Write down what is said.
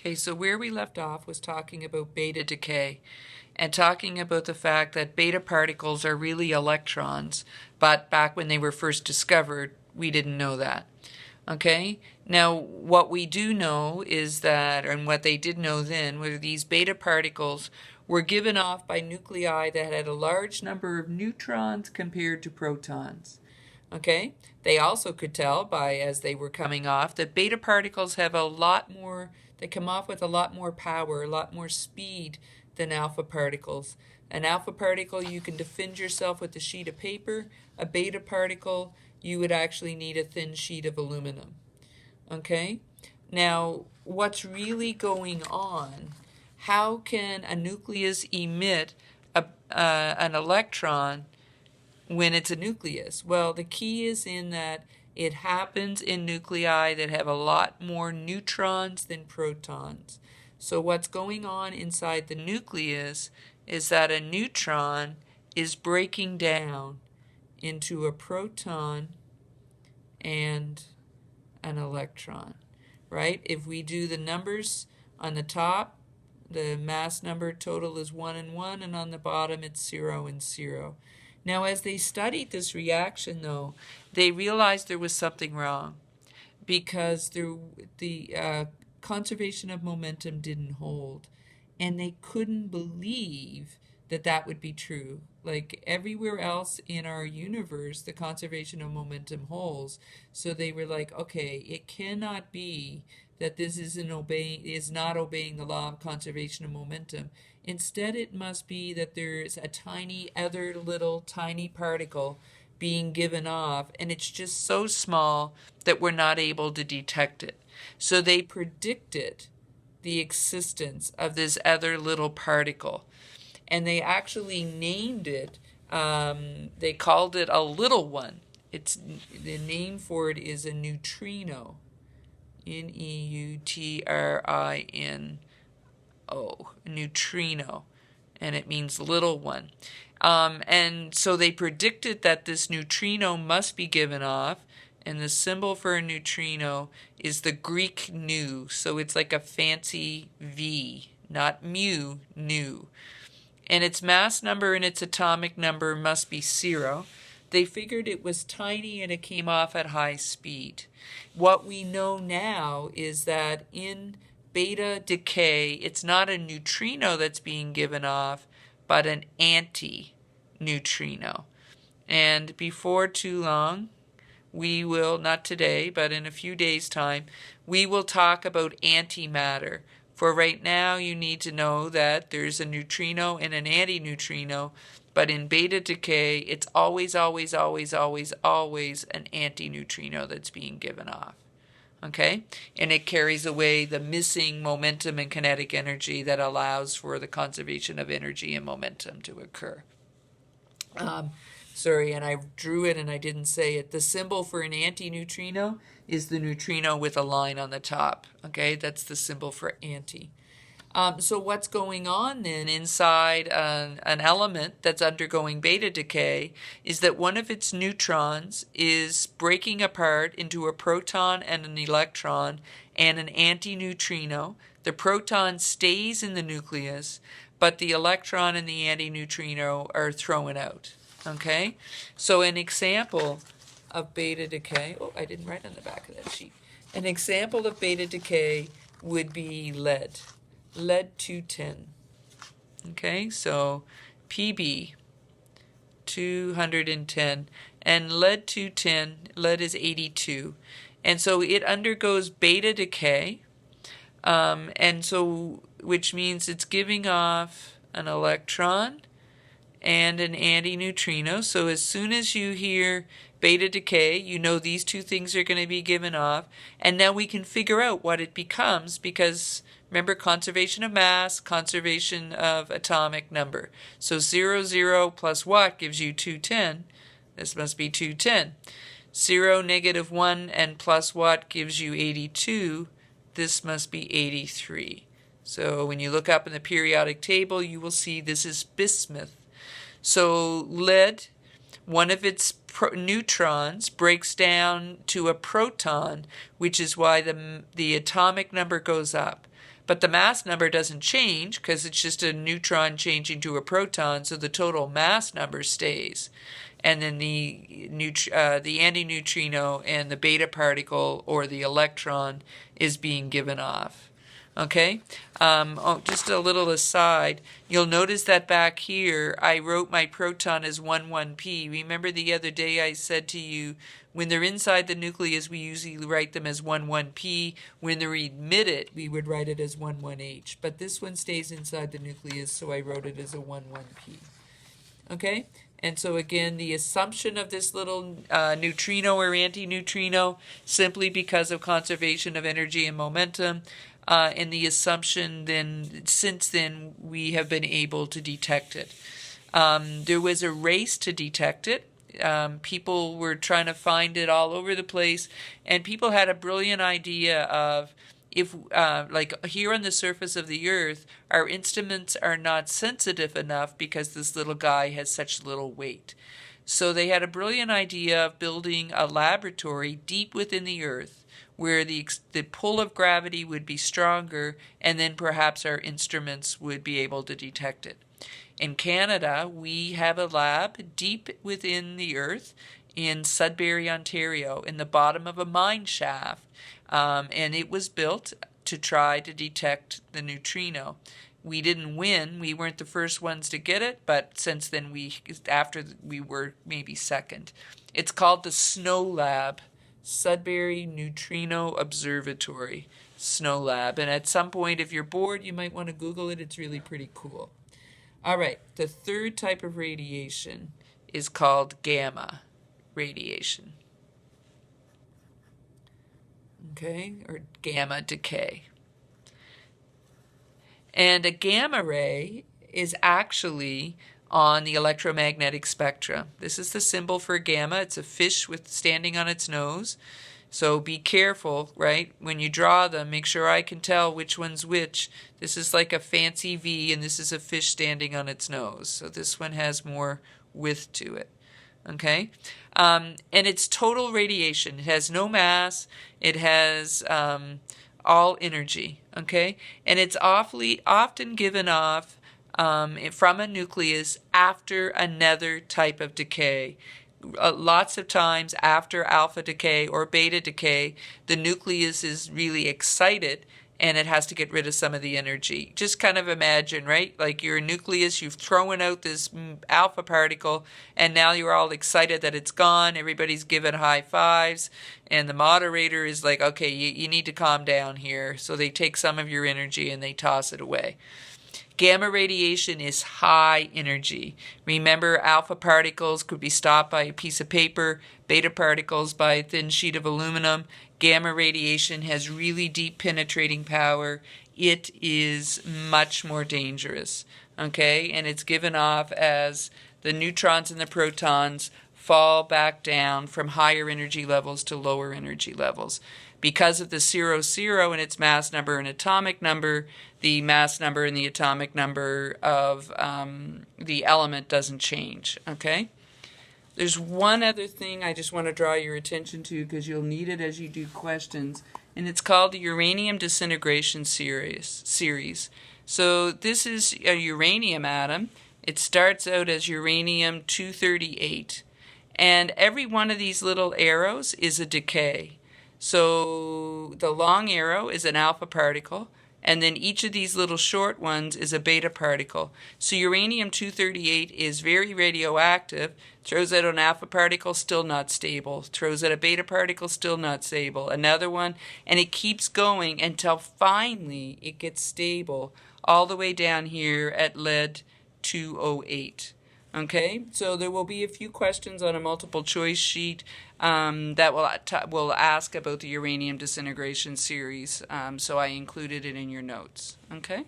Okay, so where we left off was talking about beta decay and talking about the fact that beta particles are really electrons, but back when they were first discovered, we didn't know that. Okay, now what we do know is that, and what they did know then, were these beta particles were given off by nuclei that had a large number of neutrons compared to protons. Okay, they also could tell by, as they were coming off, that beta particles have a lot more, they come off with a lot more power, a lot more speed than alpha particles. An alpha particle, you can defend yourself with a sheet of paper. A beta particle, you would actually need a thin sheet of aluminum. Okay, now what's really going on? How can a nucleus emit an electron when it's a nucleus? Well, the key is in that it happens in nuclei that have a lot more neutrons than protons. So what's going on inside the nucleus is that a neutron is breaking down into a proton and an electron, right? If we do the numbers on the top, the mass number total is 1 and 1, and on the bottom it's 0 and 0. Now, as they studied this reaction, though, they realized there was something wrong because the conservation of momentum didn't hold, and they couldn't believe that that would be true. Like everywhere else in our universe, the conservation of momentum holds. So they were like, okay, it cannot be that this is not obeying the law of conservation of momentum. Instead, it must be that there's a tiny other little tiny particle being given off, and it's just so small that we're not able to detect it. So they predicted the existence of this other little particle, and they actually named it, they called it a little one. The name for it is a neutrino. Neutrino, neutrino, and it means little one. And so they predicted that this neutrino must be given off, and the symbol for a neutrino is the Greek nu, so it's like a fancy V, not mu, nu. And its mass number and its atomic number must be 0. They figured it was tiny and it came off at high speed. What we know now is that in beta decay, it's not a neutrino that's being given off, but an anti-neutrino. And before too long, we will, not today, but in a few days' time, we will talk about antimatter. For right now, you need to know that there's a neutrino and an antineutrino, but in beta decay, it's always, always, always, always, always an antineutrino that's being given off. Okay? And it carries away the missing momentum and kinetic energy that allows for the conservation of energy and momentum to occur. Sorry, and I drew it and I didn't say it. The symbol for an antineutrino is the neutrino with a line on the top. Okay, that's the symbol for anti. So what's going on then inside an element that's undergoing beta decay is that one of its neutrons is breaking apart into a proton and an electron and an antineutrino. The proton stays in the nucleus, but the electron and the antineutrino are thrown out. Okay, so an example of beta decay, oh, I didn't write on the back of that sheet. An example of beta decay would be lead. Lead-210. Okay, so Pb 210, and lead-210, lead is 82, and so it undergoes beta decay, and so which means it's giving off an electron and an antineutrino. So as soon as you hear beta decay, you know these two things are going to be given off, and now we can figure out what it becomes because remember, conservation of mass, conservation of atomic number. So 0, 0 plus what gives you 210? This must be 210. 0, negative 1, and plus what gives you 82? This must be 83. So when you look up in the periodic table, you will see this is bismuth. So lead, one of its neutrons breaks down to a proton, which is why the atomic number goes up. but the mass number doesn't change because it's just a neutron changing to a proton, so the total mass number stays. And then the antineutrino and the beta particle, or the electron, is being given off. Okay? Just a little aside, you'll notice that back here I wrote my proton as 11p. Remember the other day I said to you, when they're inside the nucleus, we usually write them as 11p. When they're emitted, we would write it as 11h. But this one stays inside the nucleus, so I wrote it as a 11p. Okay? And so again, the assumption of this little neutrino or antineutrino, simply because of conservation of energy and momentum, and the assumption then, since then, we have been able to detect it. There was a race to detect it. People were trying to find it all over the place, and people had a brilliant idea of, if like here on the surface of the Earth, our instruments are not sensitive enough because this little guy has such little weight. So they had a brilliant idea of building a laboratory deep within the Earth where the pull of gravity would be stronger, and then perhaps our instruments would be able to detect it. In Canada, we have a lab deep within the Earth in Sudbury, Ontario, in the bottom of a mine shaft. And it was built to try to detect the neutrino. We didn't win. We weren't the first ones to get it, but since then we were maybe second. It's called the Snow Lab, Sudbury Neutrino Observatory, Snow Lab. And at some point, if you're bored, you might want to Google it. It's really pretty cool. All right, the third type of radiation is called gamma radiation. Okay, or gamma decay. And a gamma ray is actually on the electromagnetic spectrum. This is the symbol for gamma. It's a fish standing on its nose. So be careful, right? When you draw them, make sure I can tell which one's which. This is like a fancy V, and this is a fish standing on its nose. So this one has more width to it. Okay? And it's total radiation. It has no mass. It has all energy. Okay? And it's often given off from a nucleus after another type of decay. Lots of times after alpha decay or beta decay, the nucleus is really excited and it has to get rid of some of the energy. Just kind of imagine, right? Like you're a nucleus, you've thrown out this alpha particle, and now you're all excited that it's gone. Everybody's giving high fives, and the moderator is like, okay, you need to calm down here. So they take some of your energy and they toss it away. Gamma radiation is high energy. Remember, alpha particles could be stopped by a piece of paper, beta particles by a thin sheet of aluminum. Gamma radiation has really deep penetrating power. It is much more dangerous, okay? And it's given off as the neutrons and the protons fall back down from higher energy levels to lower energy levels. Because of the 0 in its mass number and atomic number, the mass number and the atomic number of the element doesn't change, okay? There's one other thing I just want to draw your attention to because you'll need it as you do questions, and it's called the Uranium Disintegration series. So this is a uranium atom. It starts out as uranium-238, and every one of these little arrows is a decay. So the long arrow is an alpha particle, and then each of these little short ones is a beta particle. So uranium-238 is very radioactive, throws out an alpha particle, still not stable, throws out a beta particle, still not stable, another one, and it keeps going until finally it gets stable all the way down here at lead-208. Okay, so there will be a few questions on a multiple choice sheet that will ask about the uranium disintegration series, so I included it in your notes. Okay.